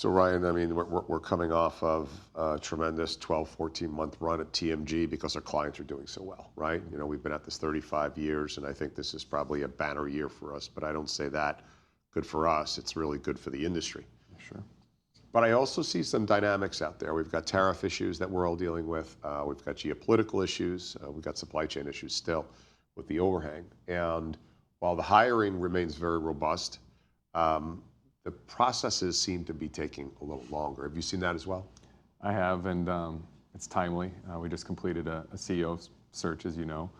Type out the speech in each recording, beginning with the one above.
So Ryan, I mean, we're coming off of a tremendous 12, 14-month run at TMG because our clients are doing so well, right? You know, we've been at this 35 years, and I think this is probably a banner year for us, but I don't say that good for us. It's really good for the industry. Sure. But I also see some dynamics out there. We've got tariff issues that we're all dealing with. We've got geopolitical issues. We've got supply chain issues still with the overhang. And while the hiring remains very robust, the processes seem to be taking a little longer. Have you seen that as well? I have, and it's timely. We just completed a CEO search, as you know,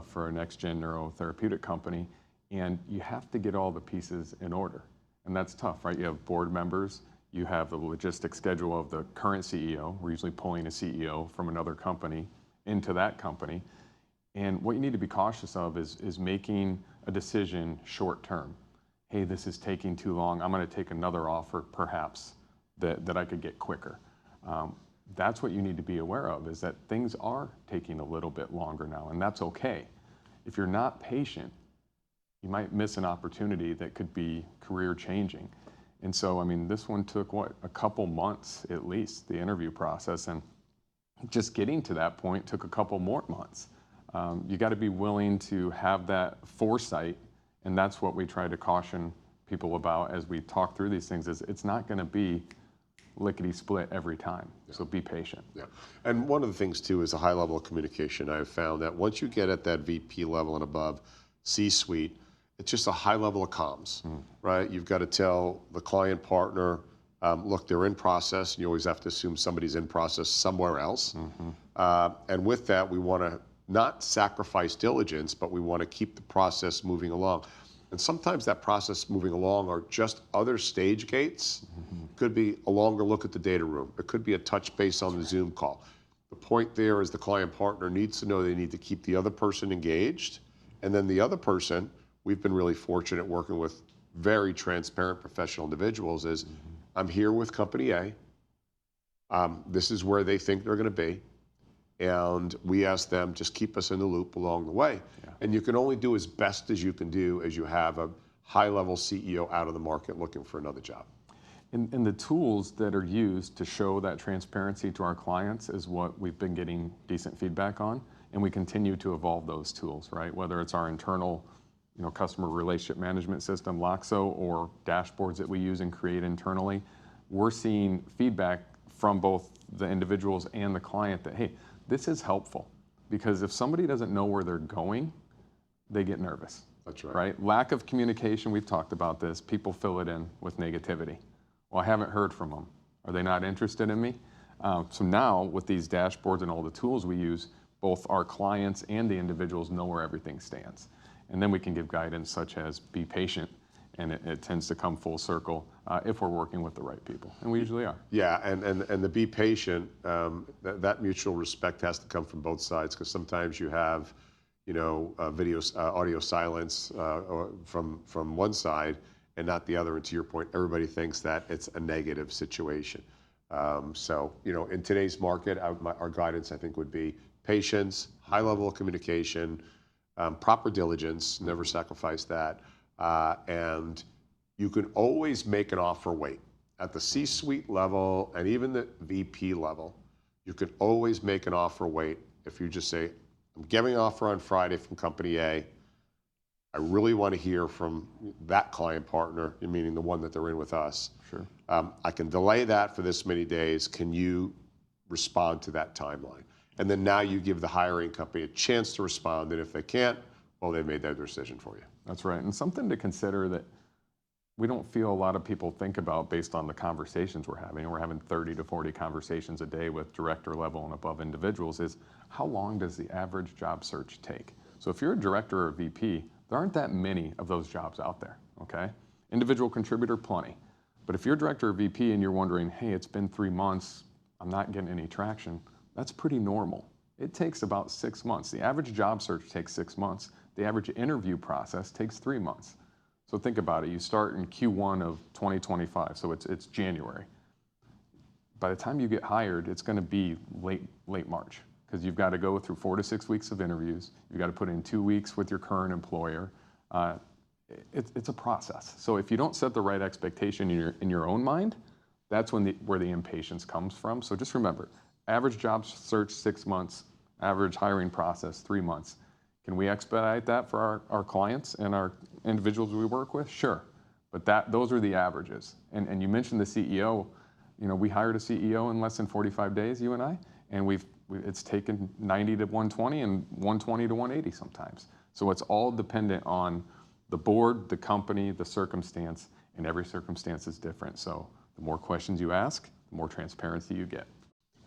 for a next-gen neurotherapeutic company, and you have to get all the pieces in order. And that's tough, right? You have board members, you have the logistic schedule of the current CEO. We're usually pulling a CEO from another company into that company. And what you need to be cautious of is making a decision short term. Hey, this is taking too long. I'm going to take another offer, perhaps, that I could get quicker. That's what you need to be aware of, is that things are taking a little bit longer now, and that's okay. If you're not patient, you might miss an opportunity that could be career changing. And so, I mean, this one took, what, a couple months at least, the interview process, and just getting to that point took a couple more months. You got to be willing to have that foresight, and that's what we try to caution people about as we talk through these things, is it's not going to be lickety-split every time, so be patient. Yeah, and one of the things too is a high level of communication. I've found that once you get at that VP level and above, C-suite, it's just a high level of comms, right? You've got to tell the client partner, look, they're in process, and you always have to assume somebody's in process somewhere else. And with that, we want to not sacrifice diligence, but we want to keep the process moving along. And sometimes that process moving along are just other stage gates. Could be a longer look at the data room. It could be a touch base on the Zoom call. The point there is the client partner needs to know they need to keep the other person engaged. And then the other person, we've been really fortunate working with very transparent professional individuals, is I'm here with company A. This is where they think they're going to be. And we ask them, just keep us in the loop along the way. Yeah. And you can only do as best as you can do as you have a high-level CEO out of the market looking for another job. And the tools that are used to show that transparency to our clients is what we've been getting decent feedback on, and we continue to evolve those tools, right? Whether it's our internal, customer relationship management system, Loxo, or dashboards that we use and create internally, we're seeing feedback from both the individuals and the client that, hey, this is helpful, because if somebody doesn't know where they're going, they get nervous. That's right. Right? Lack of communication, we've talked about this. People fill it in with negativity. Well, I haven't heard from them. Are they not interested in me? So now, with these dashboards and all the tools we use, both our clients and the individuals know where everything stands. And then we can give guidance such as be patient, and it tends to come full circle if we're working with the right people, and we usually are. Yeah, and the be patient, that mutual respect has to come from both sides, because sometimes you have, audio silence from one side and not the other. And to your point, everybody thinks that it's a negative situation. So, in today's market, our guidance, I think, would be patience, high level of communication, proper diligence, never sacrifice that. And you can always make an offer wait. At the C-suite level and even the VP level, you can always make an offer wait if you just say, I'm giving an offer on Friday from company A. I really want to hear from that client partner, meaning the one that they're in with us. Sure. I can delay that for this many days. Can you respond to that timeline? And then now you give the hiring company a chance to respond, and if they can't, well, they made their decision for you. That's right. And something to consider that we don't feel a lot of people think about based on the conversations we're having. We're having 30 to 40 conversations a day with director level and above individuals, is how long does the average job search take? So if you're a director or a VP, there aren't that many of those jobs out there, okay? Individual contributor, plenty. But if you're director or VP and you're wondering, hey, it's been 3 months, I'm not getting any traction, that's pretty normal. It takes about 6 months. The average job search takes 6 months. The average interview process takes 3 months. So think about it. You start in Q1 of 2025, so it's January. By the time you get hired, it's going to be late March, because you've got to go through 4 to 6 weeks of interviews. You've got to put in 2 weeks with your current employer. It's a process. So if you don't set the right expectation in your own mind, That's where the impatience comes from. So just remember, average job search 6 months, average hiring process 3 months. Can we expedite that for our clients and our individuals we work with? Sure, but those are the averages. And you mentioned the CEO. We hired a CEO in less than 45 days, you and I, and it's taken 90 to 120 and 120 to 180 sometimes. So it's all dependent on the board, the company, the circumstance, and every circumstance is different. So the more questions you ask, the more transparency you get.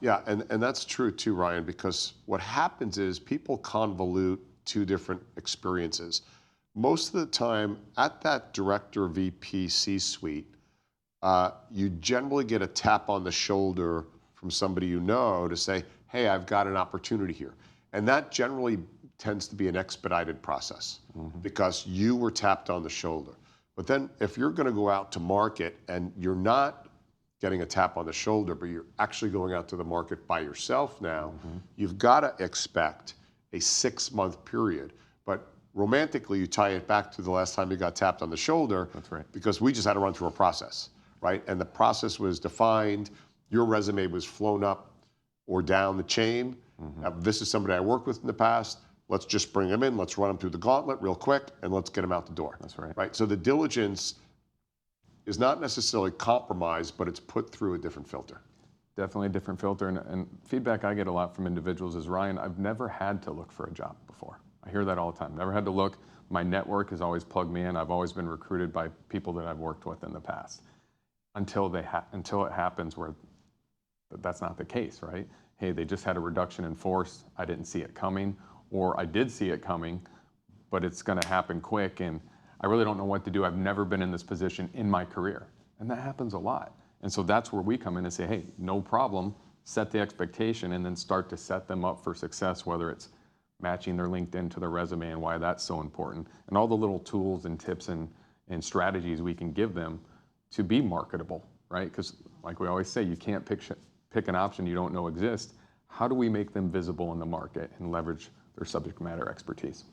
Yeah, and that's true too, Ryan, because what happens is people convolute two different experiences. Most of the time at that director VP C-suite, you generally get a tap on the shoulder from somebody you know to say, hey, I've got an opportunity here. And that generally tends to be an expedited process because you were tapped on the shoulder. But then if you're going to go out to market and you're not getting a tap on the shoulder, but you're actually going out to the market by yourself now, you've got to expect a 6-month period. But romantically, you tie it back to the last time you got tapped on the shoulder. That's right. Because we just had to run through a process, right? And the process was defined. Your resume was flown up or down the chain. This is somebody I worked with in the past. Let's just bring them in. Let's run them through the gauntlet real quick, and let's get them out the door. That's right. Right. So the diligence is not necessarily compromised, but it's put through a different filter. Definitely a different filter. And feedback I get a lot from individuals is, Ryan, I've never had to look for a job before. I hear that all the time. Never had to look. My network has always plugged me in. I've always been recruited by people that I've worked with in the past. Until it happens where that's not the case, right? Hey, they just had a reduction in force. I didn't see it coming, or I did see it coming, but it's going to happen quick, and I really don't know what to do. I've never been in this position in my career, and that happens a lot. And so that's where we come in and say, hey, no problem, set the expectation, and then start to set them up for success, whether it's matching their LinkedIn to their resume and why that's so important, and all the little tools and tips and strategies we can give them to be marketable, right? Because like we always say, you can't pick an option you don't know exists. How do we make them visible in the market and leverage their subject matter expertise?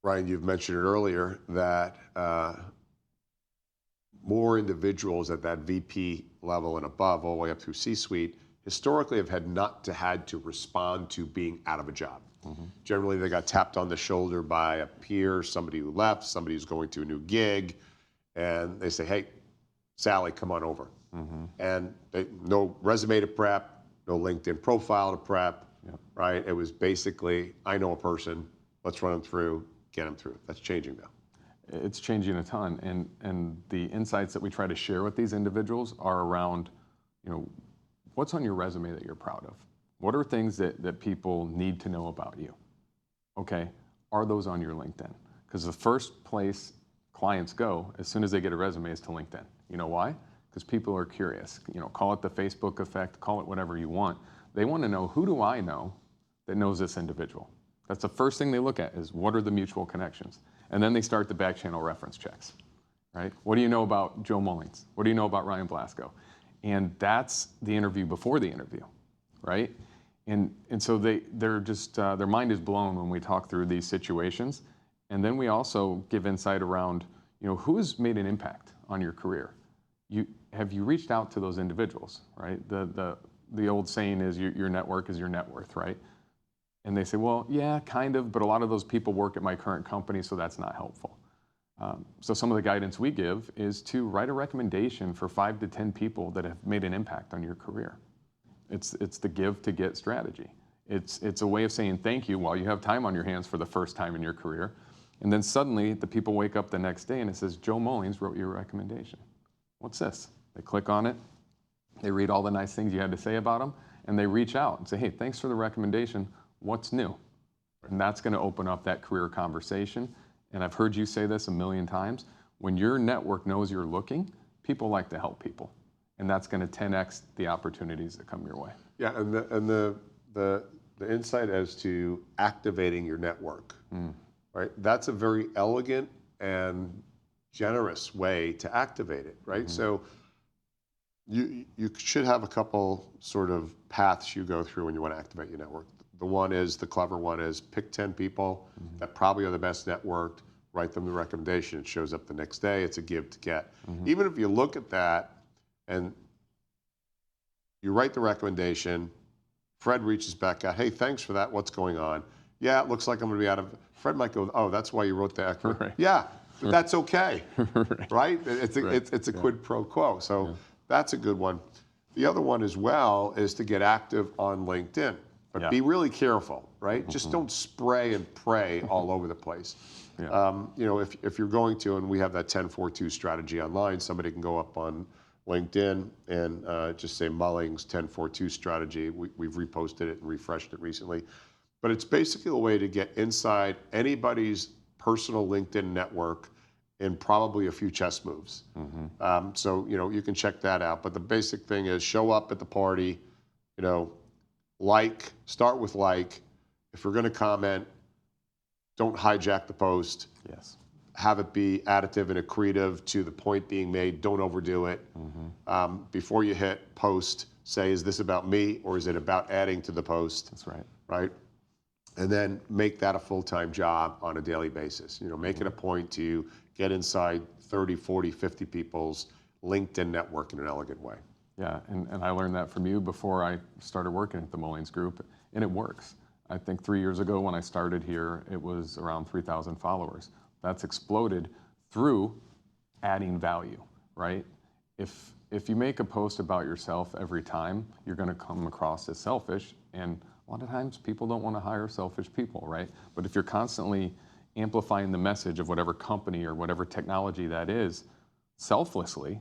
Ryan, you've mentioned it earlier that more individuals at that VP level and above, all the way up through C-suite, historically have had to respond to being out of a job. Generally, they got tapped on the shoulder by a peer, somebody who left, somebody who's going to a new gig, and they say, hey, Sally, come on over. And no resume to prep, no LinkedIn profile to prep, right? It was basically, I know a person, let's run them through, get them through. That's changing now. It's changing a ton, and the insights that we try to share with these individuals are around, what's on your resume that you're proud of? What are things that people need to know about you? Okay, are those on your LinkedIn? Because the first place clients go as soon as they get a resume is to LinkedIn. You know why? Because people are curious. Call it the Facebook effect, call it whatever you want. They want to know, who do I know that knows this individual? That's the first thing they look at, is what are the mutual connections? And then they start the back channel reference checks, right? What do you know about Joe Mullings? What do you know about Ryan Blasco? And that's the interview before the interview, right? And so they're just, their mind is blown when we talk through these situations. And then we also give insight around, who has made an impact on your career? Have you reached out to those individuals, right? The old saying is your network is your net worth, right? And they say, well, yeah, kind of, but a lot of those people work at my current company, so that's not helpful. So some of the guidance we give is to write a recommendation for 5 to 10 people that have made an impact on your career. It's the give to get strategy. It's a way of saying thank you while you have time on your hands for the first time in your career. And then suddenly the people wake up the next day and it says, Joe Mullings wrote your recommendation. What's this? They click on it, they read all the nice things you had to say about them, and they reach out and say, hey, thanks for the recommendation. What's new? And that's going to open up that career conversation. And I've heard you say this a million times. When your network knows you're looking, people like to help people. And that's going to 10x the opportunities that come your way. Yeah, and the insight as to activating your network, right? That's a very elegant and generous way to activate it, right? So you should have a couple sort of paths you go through when you want to activate your network. The clever one is pick 10 people that probably are the best networked, write them the recommendation. It shows up the next day. It's a give to get. Even if you look at that and You write the recommendation. Fred reaches back out. Hey, thanks for that. What's going on? Yeah, it looks like I'm going to be out of. Fred might go, oh, that's why you wrote that. Right. Yeah, but that's okay, Right. right? It's a, Right. it's a quid pro quo. So that's a good one. The other one as well is to get active on LinkedIn, but be really careful, right? Just don't spray and pray all over the place. You know, if you're going to, and we have that 10-4-2 strategy online, somebody can go up on LinkedIn and just say Mullings 10-4-2 strategy. We've reposted it and refreshed it recently. But it's basically a way to get inside anybody's personal LinkedIn network in probably a few chess moves. So, you know, you can check that out. But the basic thing is show up at the party, you know, start with like. If you're going to comment, don't hijack the post. Yes. Have it be additive and accretive to the point being made. Don't overdo it. Before you hit post, say, is this about me or is it about adding to the post? That's right. Right? And then make that a full-time job on a daily basis. You know, make it a point to get inside 30, 40, 50 people's LinkedIn network in an elegant way. Yeah, and I learned that from you before I started working at the Mullings Group, and it works. I think 3 years ago when I started here, it was around 3,000 followers. That's exploded through adding value, right? If you make a post about yourself every time, you're going to come across as selfish, and a lot of times people don't want to hire selfish people, right? But if you're constantly amplifying the message of whatever company or whatever technology that is selflessly,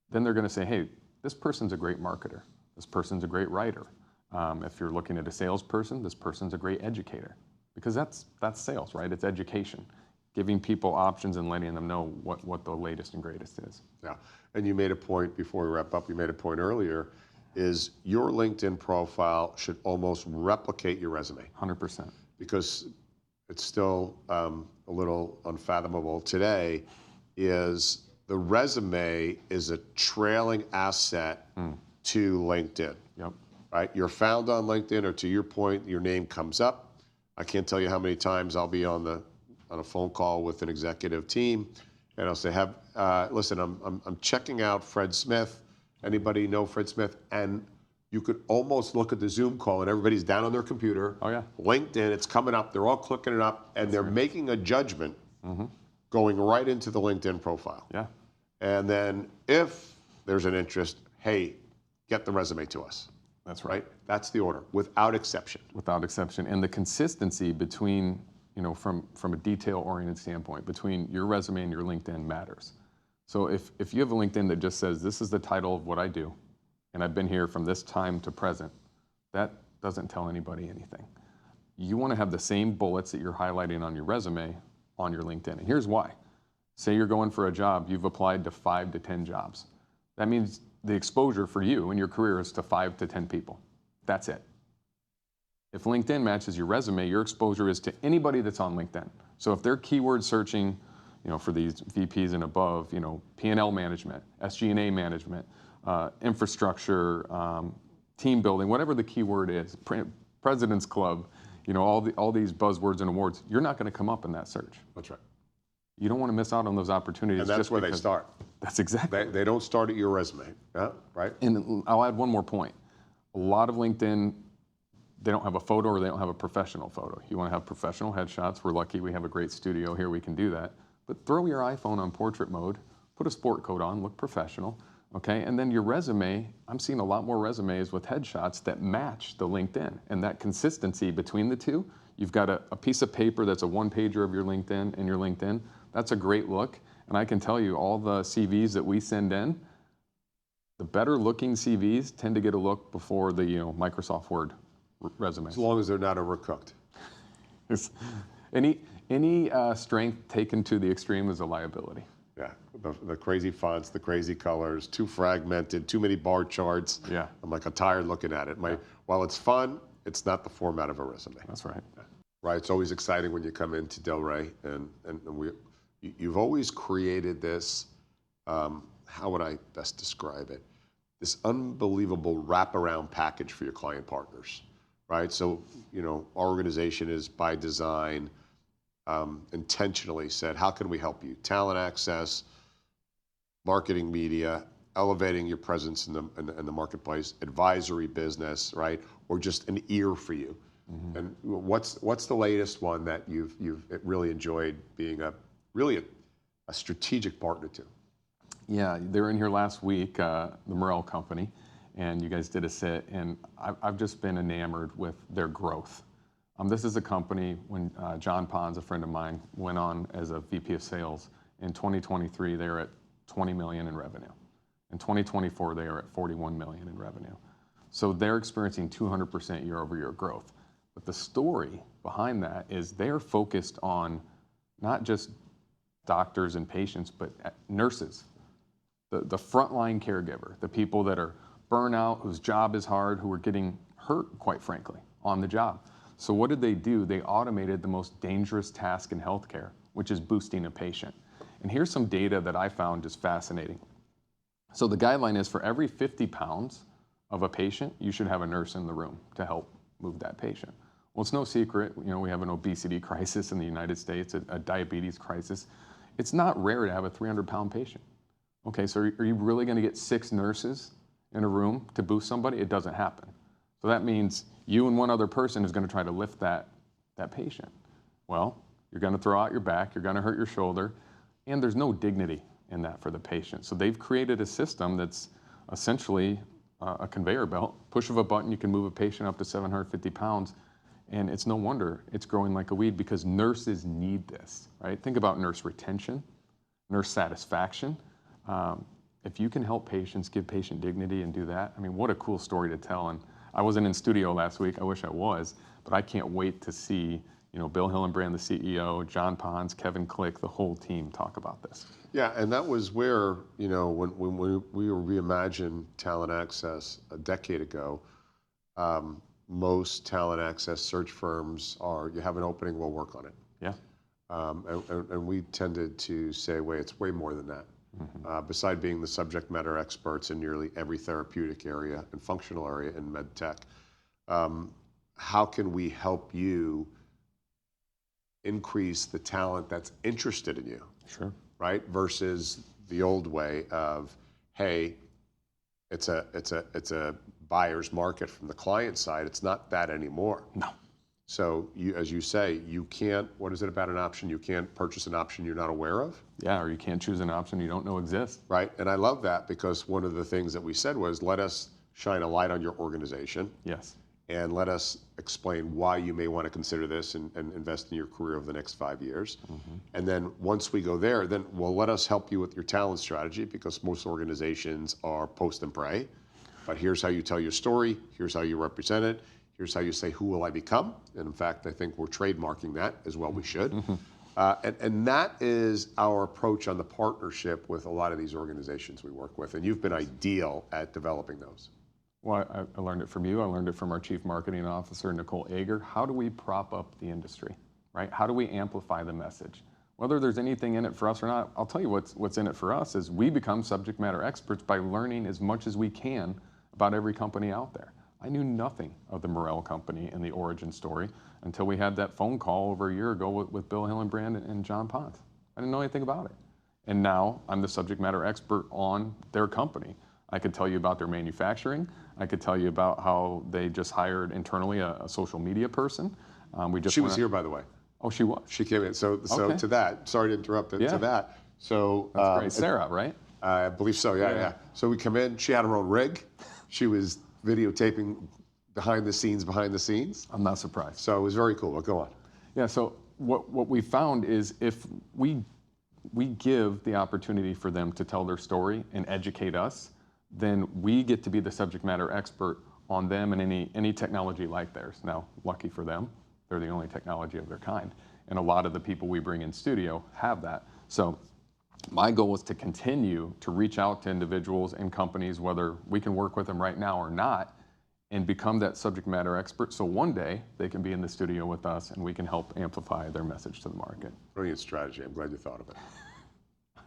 then they're going to say, hey, this person's a great marketer. This person's a great writer. If you're looking at a salesperson, this person's a great educator. Because that's sales, right? It's education. Giving people options and letting them know what the latest and greatest is. Yeah, and you made a point before we wrap up, you made a point earlier, is your LinkedIn profile should almost replicate your resume. 100%. Because it's still a little unfathomable today, is the resume is a trailing asset to LinkedIn. Yep. Right? You're found on LinkedIn, or to your point, your name comes up. I can't tell you how many times I'll be on a phone call with an executive team, and I'll say, listen, I'm checking out Fred Smith. Anybody know Fred Smith? And you could almost look at the Zoom call, and everybody's down on their computer. Oh yeah. LinkedIn, it's coming up. They're all clicking it up, and they're making a judgment going right into the LinkedIn profile. Yeah. And then if there's an interest, hey, get the resume to us. That's right. That's the order, without exception. Without exception. And the consistency between, you know, from a detail-oriented standpoint, between your resume and your LinkedIn matters. So if you have a LinkedIn that just says, this is the title of what I do, and I've been here from this time to present, that doesn't tell anybody anything. You want to have the same bullets that you're highlighting on your resume on your LinkedIn. And here's why. Say you're going for a job, you've applied to 5 to 10 jobs. That means the exposure for you in your career is to 5 to 10 people. That's it. If LinkedIn matches your resume, your exposure is to anybody that's on LinkedIn. So if they're keyword searching, you know, for these VPs and above, you know, P&L management, SG&A management, infrastructure, team building, whatever the keyword is, President's Club, you know, all these buzzwords and awards, you're not going to come up in that search. That's right. You don't want to miss out on those opportunities. And that's where they start. That's exactly. They don't start at your resume, right? And I'll add one more point. A lot of LinkedIn, they don't have a photo or they don't have a professional photo. You want to have professional headshots. We're lucky we have a great studio here. We can do that. But throw your iPhone on portrait mode, put a sport coat on, look professional, okay? And then your resume, I'm seeing a lot more resumes with headshots that match the LinkedIn. And that consistency between the two, you've got a piece of paper that's a one-pager of your LinkedIn and your LinkedIn. That's a great look. And I can tell you, all the CVs that we send in, the better looking CVs tend to get a look before the Microsoft Word resumes. As long as they're not overcooked. Any strength taken to the extreme is a liability. Yeah, the crazy fonts, the crazy colors, too fragmented, too many bar charts. Yeah. I'm like, I'm tired looking at it. While it's fun, it's not the format of a resume. That's right. Right, it's always exciting when you come into Delray, and you've always created this, how would I best describe it? This unbelievable wraparound package for your client partners, right? So, our organization is by design, intentionally said, how can we help you? Talent access, marketing media, elevating your presence in the marketplace, advisory business, right, or just an ear for you. And what's the latest one that you've really enjoyed being a strategic partner to? Yeah, they were in here last week, the Morel Company, and you guys did a sit, and I've just been enamored with their growth. This is a company, when John Pons, a friend of mine, went on as a VP of sales, in 2023, they were at 20 million in revenue. In 2024, they are at 41 million in revenue. So they're experiencing 200% year-over-year growth. But the story behind that is they're focused on not just doctors and patients, but nurses, the frontline caregiver, the people that are burnout, whose job is hard, who are getting hurt, quite frankly, on the job. So what did they do? They automated the most dangerous task in healthcare, which is boosting a patient. And here's some data that I found just fascinating. So the guideline is for every 50 pounds of a patient, you should have a nurse in the room to help move that patient. Well, it's no secret, we have an obesity crisis in the United States, a diabetes crisis. It's not rare to have a 300-pound patient. Okay, so are you really going to get 6 nurses in a room to boost somebody? It doesn't happen. So that means you and one other person is going to try to lift that patient. Well, you're going to throw out your back, you're going to hurt your shoulder, and there's no dignity in that for the patient. So they've created a system that's essentially a conveyor belt. Push of a button, you can move a patient up to 750 pounds, and it's no wonder it's growing like a weed because nurses need this, right? Think about nurse retention, nurse satisfaction. If you can help patients, give patient dignity and do that, I mean, what a cool story to tell. And I wasn't in studio last week, I wish I was, but I can't wait to see Bill Hillenbrand, the CEO, John Pons, Kevin Click, the whole team talk about this. Yeah, and that was where, when we reimagined talent access a decade ago, most talent access search firms you have an opening, we'll work on it. Yeah. And we tended to say, wait, it's way more than that. Beside being the subject matter experts in nearly every therapeutic area and functional area in medtech, how can we help you increase the talent that's interested in you? Sure. Right? Versus the old way of, hey, it's a buyer's market from the client side. It's not that anymore. No. So as you say, you can't, what is it about an option? You can't purchase an option you're not aware of? Yeah, or you can't choose an option you don't know exists. Right, and I love that because one of the things that we said was, let us shine a light on your organization. Yes. And let us explain why you may want to consider this and invest in your career over the next 5 years. And then once we go there, then let us help you with your talent strategy because most organizations are post and pray. But here's how you tell your story, here's how you represent it, here's how you say, who will I become? And in fact, I think we're trademarking that as well, we should. And that is our approach on the partnership with a lot of these organizations we work with. And you've been ideal at developing those. Well, I learned it from you. I learned it from our Chief Marketing Officer, Nicole Ager. How do we prop up the industry, right? How do we amplify the message? Whether there's anything in it for us or not, I'll tell you what's in it for us is we become subject matter experts by learning as much as we can about every company out there. I knew nothing of the Morel Company and the origin story until we had that phone call over a year ago with Bill Hillenbrand and John Pons. I didn't know anything about it. And now I'm the subject matter expert on their company. I could tell you about their manufacturing. I could tell you about how they just hired internally a social media person. She was here, by the way. Oh, she was? She came in. So Okay. to that, sorry to interrupt, to that. So that's great. Sarah, right? I believe so, yeah. So we come in, she had her own rig. She was videotaping behind the scenes. I'm not surprised. So it was very cool, but go on. Yeah, so what we found is if we give the opportunity for them to tell their story and educate us, then we get to be the subject matter expert on them and any technology like theirs. Now, lucky for them, they're the only technology of their kind. And a lot of the people we bring in studio have that. So my goal is to continue to reach out to individuals and companies, whether we can work with them right now or not, and become that subject matter expert. So one day they can be in the studio with us and we can help amplify their message to the market. Brilliant strategy. I'm glad you thought of it.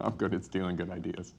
I'm good at stealing good ideas.